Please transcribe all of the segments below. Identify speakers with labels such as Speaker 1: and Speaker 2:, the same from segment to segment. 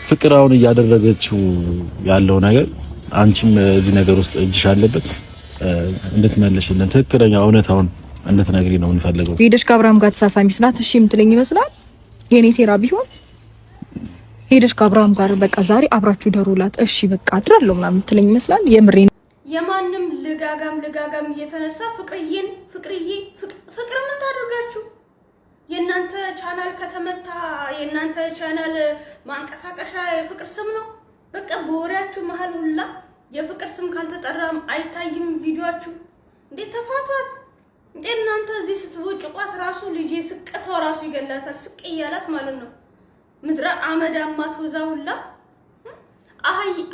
Speaker 1: ፍቅራውን እያደረገችው ያለው ነገር አንቺም እዚህ ነገር ውስጥ እጅሽ አለበት እንድትመልሽልን ትክክለኛ እውነታውን እንድትነግሪ ነው የምንፈልገው። ሄደሽ ከአብርሃም ጋር ተሳሳሚ ስላት እሺ የምትለኝ ይመስላል? የኔ ሴራ ቢሆን ሄደሽ ከአብርሃም ጋር በቃ ዛሬ አብራችሁ ደሩላት እሺ በቃ አድራለሁ ምናምን የምትለኝ ይመስላል? የምሬ
Speaker 2: የማንም ልጋጋም እየተነሳ ፍቅር ምን ታደርጋችሁ? የእናንተ ቻናል ከተመታ የእናንተ ቻናል ማንቀሳቀሻ የፍቅር ስም ነው። በቃ በወሬያችሁ መሀል ሁላ የፍቅር ስም ካልተጠራም አይታይም ቪዲዮአችሁ። እንዴት ተፋቷት እንዴ እናንተ እዚህ ስትቦጭቋት ራሱ ልጄ ስቀታው ራሱ ይገላታል። ስቅ እያላት ማለት ነው። ምድረ አመዳማ ተወዛውላ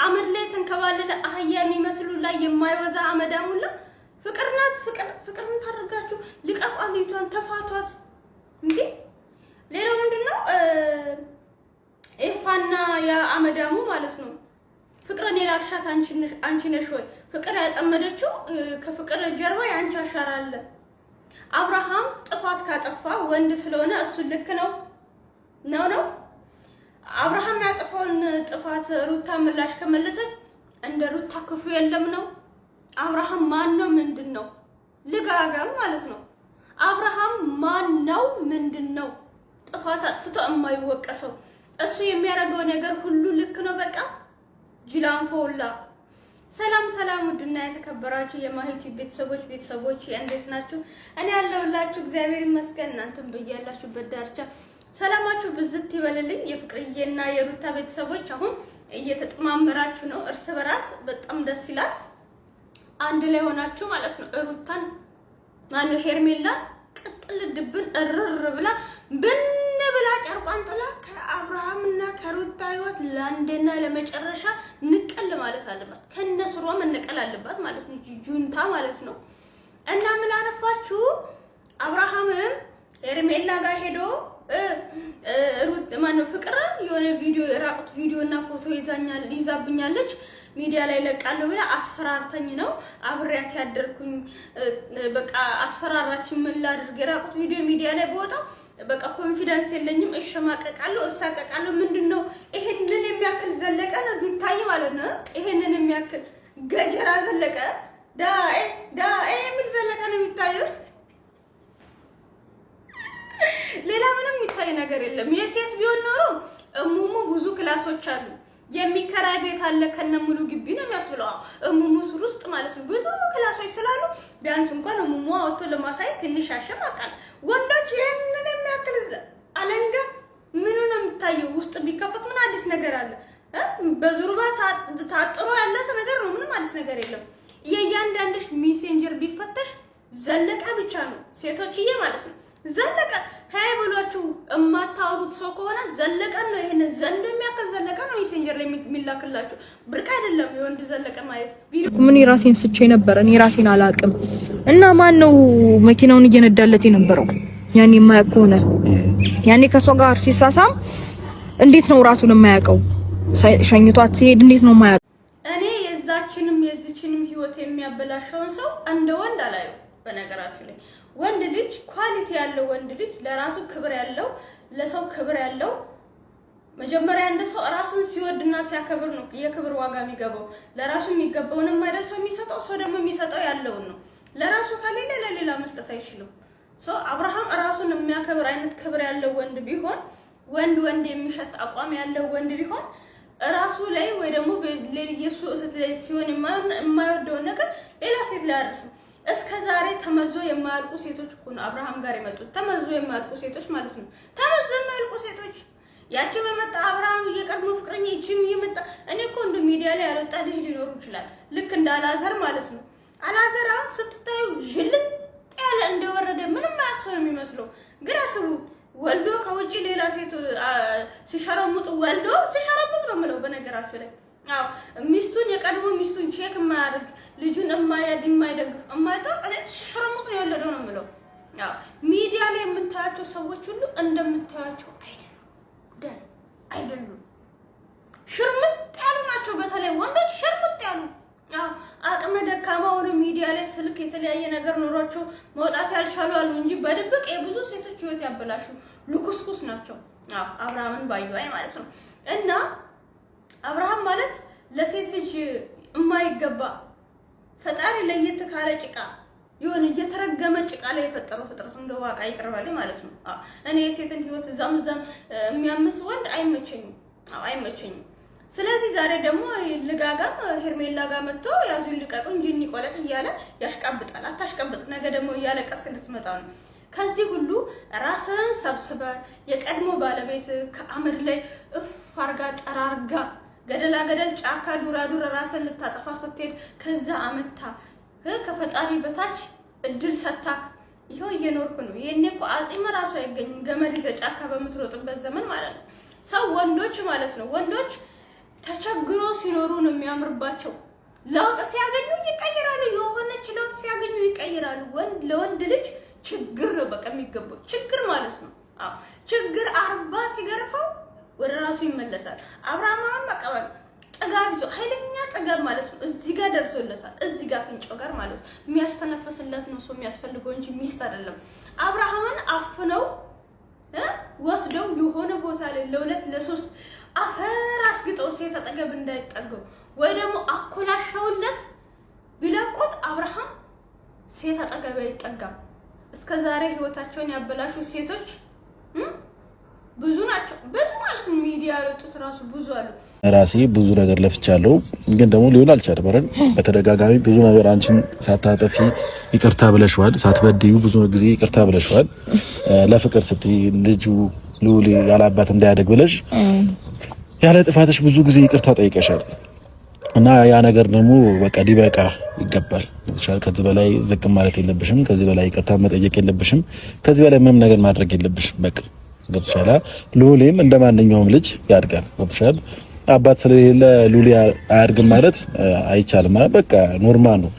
Speaker 2: አመድ ላይ ተንከባለለ አህያ የሚመስሉ ላይ የማይወዛ አመዳሙላ ፍቅር ናት። ፍቅር ምን ታደርጋችሁ? ልቀቋት፣ ልጅቷን ተፋቷት እንዴ። ሌላው ምንድነው ኤፋና የአመዳሙ ማለት ነው። ፍቅርን የላክሻት አንቺ ነሽ ወይ? ፍቅር ያጠመደችው ከፍቅር ጀርባ ያንቺ አሻራ አለ። አብርሃም ጥፋት ካጠፋ ወንድ ስለሆነ እሱ ልክ ነው። አብርሃም ያጠፋውን ጥፋት ሩታ ምላሽ ከመለሰች እንደ ሩታ ክፉ የለም ነው። አብርሃም ማን ነው? ምንድነው? ልጋጋም ማለት ነው። አብርሃም ማን ነው? ምንድነው? ጥፋት አጥፍቶ የማይወቀሰው እሱ የሚያደርገው ነገር ሁሉ ልክ ነው። በቃ ጅላንፎላ። ሰላም ውድና የተከበራችሁ የማሂቲ ቤተሰቦች እንዴት ናችሁ? እኔ ያለሁላችሁ እግዚአብሔር ይመስገን። እናንተም በያላችሁበት ዳርቻ ሰላማችሁ ብዝት ይበልልኝ። የፍቅርዬና የሩታ ቤተሰቦች አሁን እየተጠማመራችሁ ነው እርስ በራስ በጣም ደስ ይላል። አንድ ላይ ሆናችሁ ማለት ነው። ሩታን ማነው ሄርሜላ ቅጥል ድብን እርር ብላ ብላ ጨርቋን ጥላ ከአብርሃምና ከሩታ ህይወት ለአንዴና ለመጨረሻ ንቀል ማለት አለባት። ከነስሯ መነቀል አለባት ማለት ነው። ጁንታ ማለት ነው። እና ምን አነፋችሁ አብርሃምም ሄርሜላ ጋር ሄዶ ሩት ማነው ፍቅር የሆነ ቪዲዮ ራቁት ቪዲዮና ፎቶ ይዛብኛለች ሚዲያ ላይ ለቃለሁ ብላ አስፈራርተኝ ነው አብሬያት ያደርኩኝ። በቃ አስፈራራችን ምን ላድርግ? ራቁት ቪዲዮ ሚዲያ ላይ በወጣ በቃ ኮንፊደንስ የለኝም፣ እሸማቀቃለሁ፣ እሳቀቃለሁ። ምንድነው ይሄንን የሚያክል ዘለቀ ነው ቢታይ ማለት ነው። ይሄንን የሚያክል ገጀራ ዘለቀ ዳኤ የሚል ዘለቀ ነው የሚታየው። ሌላ ምንም የሚታይ ነገር የለም። የሴት ቢሆን ኖሮ እሙሙ ብዙ ክላሶች አሉ። የሚከራይ ቤት አለ ከነሙሉ ግቢ ነው የሚያስብለው። እሙሙ ሱር ውስጥ ማለት ነው ብዙ ክላሶች ስላሉ ቢያንስ እንኳን እሙሙ አውጥቶ ለማሳየት ትንሽ ያሸማቃል። ወንዶች ይሄንን የሚያክል አለንጋ ምኑ ነው የሚታየው? ውስጥ ቢከፈት ምን አዲስ ነገር አለ? በዙርባ ታጥሮ ያለ ነገር ነው። ምንም አዲስ ነገር የለም። የእያንዳንድሽ ሜሴንጀር ቢፈተሽ ዘለቀ ብቻ ነው ሴቶችዬ ማለት ነው። ዘለቀ ሃይ ብሏችሁ እማታወሩት ሰው ከሆነ ዘለቀ ነው። ይሄን ዘንድ የሚያክል ዘለቀ ነው ሜሴንጀር ላይ የሚላክላችሁ። ብርቅ አይደለም የወንድ ዘለቀ ማየት።
Speaker 3: ምን ራሴን ስቼ ነበር እኔ ራሴን አላቅም። እና ማን ነው መኪናውን እየነዳለት የነበረው? ያኔ የማያውቅ ከሆነ ያኔ ከሷ ጋር ሲሳሳም እንዴት ነው ራሱን የማያውቀው? ሸኝቷት ሲሄድ እንዴት ነው የማያውቀው?
Speaker 2: እኔ የዚችንም ህይወት የሚያበላሸውን ሰው እንደ ወንድ አላየው። በነገራችሁ ላይ ወንድ ልጅ ኳሊቲ ያለው ወንድ ልጅ ለራሱ ክብር ያለው ለሰው ክብር ያለው መጀመሪያ እንደ ሰው ራሱን ሲወድና ሲያከብር ነው የክብር ዋጋ የሚገባው። ለራሱ የሚገባውንም አይደል ሰው የሚሰጠው፣ ሰው ደግሞ የሚሰጠው ያለውን ነው። ለራሱ ከሌለ ለሌላ መስጠት አይችልም። ሰው አብርሃም ራሱን የሚያከብር አይነት ክብር ያለው ወንድ ቢሆን ወንድ የሚሸት አቋም ያለው ወንድ ቢሆን ራሱ ላይ ወይ ደግሞ ለየሱ እህት ላይ ሲሆን የማይወደውን ነገር ሌላ ሴት ላይ አያደርስም። እስከ ዛሬ ተመዞ የማያልቁ ሴቶች እኮ ነው አብርሃም ጋር የመጡት። ተመዞ የማያልቁ ሴቶች ማለት ነው። ተመዞ የማያልቁ ሴቶች ያቺም የመጣ አብርሃም የቀድሞ ፍቅረኛ ይቺም የመጣ እኔ እኮ እንደ ሚዲያ ላይ ያልወጣ ልጅ ሊኖር ይችላል። ልክ እንደ አላዘር ማለት ነው። አላዘር አሁን ስትታዩ ጅልጥ ያለ እንደወረደ ምንም አያውቅ ሰው ነው የሚመስለው። ግን አስቡ ወልዶ ከውጪ ሌላ ሴት ሲሸረሙጥ ነው የምለው በነገራችሁ ላይ አው ሚስቱን የቀድሞ ሚስቱን ቼክ የማያደርግ ልጁን የማይደግፍ የማይተው ሽርሙጥ ነው ያለው ነው የምለው። አው ሚዲያ ላይ የምታያቸው ሰዎች ሁሉ እንደምታያቸው አይደሉም። ሽርሙጥ ያሉ ናቸው። በተለይ ወንዶች ሽርሙጥ ያሉ አቅመ ደካማ ሆነ ሚዲያ ላይ ስልክ የተለያየ ነገር ኖሯቸው መውጣት ያልቻሉ አሉ እንጂ በድብቅ የብዙ ሴቶች ህይወት ያበላሹ ልኩስኩስ ናቸው። አብርሃምን ባዩአይ ማለት ነው። እና አብርሃም ማለት ለሴት ልጅ የማይገባ ፈጣሪ ለየት ካለ ጭቃ ይሁን እየተረገመ ጭቃ ላይ የፈጠረው ፍጥረት እንደ ዋቃ ይቀርባል ማለት ነው። እኔ የሴትን ህይወት እዛም የሚያምስ ወንድ አይመቸኝም። ስለዚህ ዛሬ ደግሞ ልጋጋም ሄርሜላ ጋር መጥቶ ያዙን ልቀቁ እንጂ እንቆለጥ እያለ ያሽቃብጣል። አታሽቀብጥ፣ ነገ ደግሞ እያለቀስክ እንድትመጣ ነው። ከዚህ ሁሉ ራስን ሰብስበ የቀድሞ ባለቤት ከአመድ ላይ አርጋ ጠራርጋ ገደል ጫካ ዱራ ራስን ልታጠፋ ስትሄድ ከዛ አመታ ከፈጣሪ በታች እድል ሰታክ ይሄው እየኖርኩ ነው። ይሄኔ እኮ አጺም ራሱ አይገኝም ገመድ ይዘህ ጫካ በምትሮጥበት ዘመን ማለት ነው። ሰው ወንዶች ማለት ነው ወንዶች ተቸግሮ ሲኖሩ ነው የሚያምርባቸው። ለውጥ ሲያገኙ ይቀየራሉ፣ የሆነች ለውጥ ሲያገኙ ይቀየራሉ። ለወንድ ልጅ ችግር ነው በቃ የሚገባው ችግር ማለት ነው። ችግር 40 ሲገርፈው ወደ ራሱ ይመለሳል። አብርሃም መቀበል ጥጋብ ይዞ ኃይለኛ ጥጋብ ማለት ነው። እዚህ ጋር ደርሶለታል፣ እዚህ ጋር ፍንጫው ጋር ማለት ነው። የሚያስተነፍስለት ነው ሰው የሚያስፈልገው እንጂ ሚስት አይደለም። አብርሃምን አፍነው ወስደው የሆነ ቦታ ላይ ለሁለት ለሶስት አፈር አስግጠው ሴት አጠገብ እንዳይጠገው ወይ ደግሞ አኮላሻውለት ቢለቁት አብርሃም ሴት አጠገብ አይጠጋም። እስከዛሬ ህይወታቸውን ያበላሹ ሴቶች ብዙ ናቸው። ብዙ ማለት ነው። ሚዲያ ያወጡት ራሱ ብዙ አሉ።
Speaker 1: ራሴ ብዙ ነገር ለፍቻለሁ፣ ግን ደግሞ ሊሆን አልቻለም። በተደጋጋሚ ብዙ ነገር አንቺም ሳታጠፊ ይቅርታ ብለሽዋል፣ ሳትበድዩ ብዙ ጊዜ ይቅርታ ብለሽዋል። ለፍቅር ስትይ ልጁ ሉሊ ያላባት እንዳያደግ ብለሽ ያለ ጥፋትሽ ብዙ ጊዜ ይቅርታ ጠይቀሻል እና ያ ነገር ደግሞ በቃ ሊበቃ ይገባል። ከዚህ በላይ ዝቅ ማለት የለብሽም። ከዚህ በላይ ይቅርታ መጠየቅ የለብሽም። ከዚህ በላይ ምንም ነገር ማድረግ የለብሽም። በቃ ገብቶሻል። ሉሊም እንደማንኛውም ልጅ ያድጋል። ገብቶሻል። አባት ስለሌለ ሉሊ አያድግም ማለት አይቻልም። በቃ ኖርማል ነው።